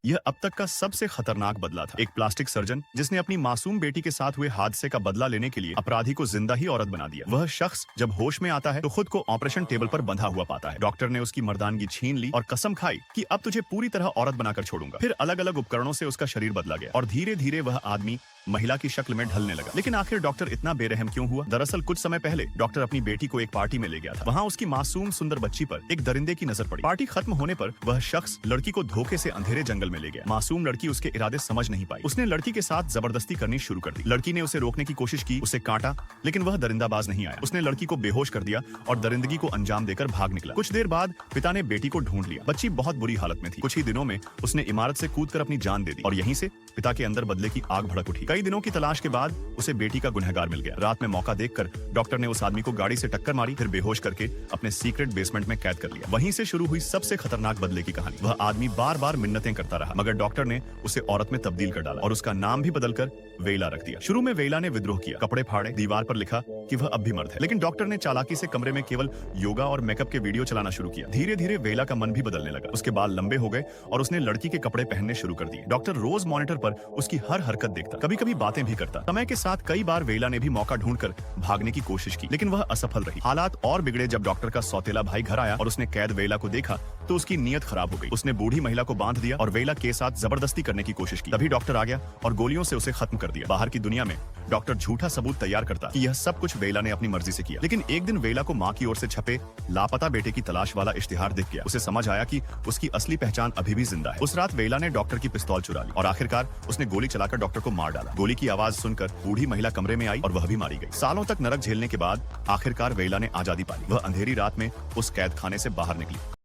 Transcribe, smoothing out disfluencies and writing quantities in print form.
यह अब तक का सबसे खतरनाक बदला था। एक प्लास्टिक सर्जन जिसने अपनी मासूम बेटी के साथ हुए हादसे का बदला लेने के लिए अपराधी को जिंदा ही औरत बना दिया। वह शख्स जब होश में आता है तो खुद को ऑपरेशन टेबल पर बंधा हुआ पाता है। डॉक्टर ने उसकी मर्दानगी छीन ली और कसम खाई कि अब तुझे पूरी तरह औरत बनाकर छोड़ूंगा। फिर अलग अलग उपकरणों से उसका शरीर बदला गया और धीरे धीरे वह आदमी महिला की शक्ल में ढलने लगा। लेकिन आखिर डॉक्टर इतना बेरहम क्यों हुआ? दरअसल कुछ समय पहले डॉक्टर अपनी बेटी को एक पार्टी में ले गया था। वहाँ उसकी मासूम सुंदर बच्ची पर एक दरिंदे की नजर पड़ी। पार्टी खत्म होने पर वह शख्स लड़की को धोखे से अंधेरे जंगल में ले गया। मासूम लड़की उसके इरादे समझ नहीं पाई। उसने लड़की के साथ जबरदस्ती करनी शुरू कर दी। लड़की ने उसे रोकने की कोशिश की, उसे काटा, लेकिन वह दरिंदाबाज नहीं आया। उसने लड़की को बेहोश कर दिया और दरिंदगी को अंजाम देकर भाग निकला। कुछ देर बाद पिता ने बेटी को ढूंढ लिया। बच्ची बहुत बुरी हालत में थी। कुछ ही दिनों में उसने इमारत से कूदकर अपनी जान दे दी और यहीं से पिता के अंदर बदले की आग भड़क उठी। कई दिनों की तलाश के बाद उसे बेटी का गुनहगार मिल गया। रात में मौका देखकर डॉक्टर ने उस आदमी को गाड़ी से टक्कर मारी, फिर बेहोश करके अपने सीक्रेट बेसमेंट में कैद कर लिया। वहीं से शुरू हुई सबसे खतरनाक बदले की कहानी। वह आदमी बार बार मिन्नतें करता रहा, मगर डॉक्टर ने उसे औरत में तब्दील कर डाला और उसका नाम भी बदलकर वेला रख दिया। शुरू में वेला ने विद्रोह किया, कपड़े फाड़े, दीवार पर लिखा कि वह अब भी मर्द है। लेकिन डॉक्टर ने चालाकी से कमरे में केवल योगा और मेकअप के वीडियो चलाना शुरू किया। धीरे धीरे वेला का मन भी बदलने लगा। उसके बाल लंबे हो गए और उसने लड़की के कपड़े पहनने शुरू कर दिए। डॉक्टर रोज मॉनिटर पर उसकी हर हरकत देखता, कभी कभी बातें भी करता। समय के साथ कई बार वेला ने भी मौका ढूंढकर भागने की कोशिश की, लेकिन वह असफल रही। हालात और बिगड़े जब डॉक्टर का सौतेला भाई घर आया और उसने कैद वेला को देखा तो उसकी नीयत खराब हो गई। उसने बूढ़ी महिला को बांध दिया और वेला के साथ जबरदस्ती करने की कोशिश की। तभी डॉक्टर आ गया और गोलियों से उसे खत्म कर दिया। बाहर की दुनिया में डॉक्टर झूठा सबूत तैयार करता कि यह सब कुछ वेला ने अपनी मर्जी से किया। लेकिन एक दिन वेला को मां की ओर से छपे लापता बेटे की तलाश वाला इश्तिहार दिख गया। उसे समझ आया कि उसकी असली पहचान अभी भी जिंदा है। उस रात वेला ने डॉक्टर की पिस्तौल चुरा ली और आखिरकार उसने गोली चलाकर डॉक्टर को मार डाला। गोली की आवाज सुनकर बूढ़ी महिला कमरे में आई और वह भी मारी गई। सालों तक नरक झेलने के बाद आखिरकार वेला ने आजादी पाली। वह अंधेरी रात में उस कैद खाने से बाहर निकली।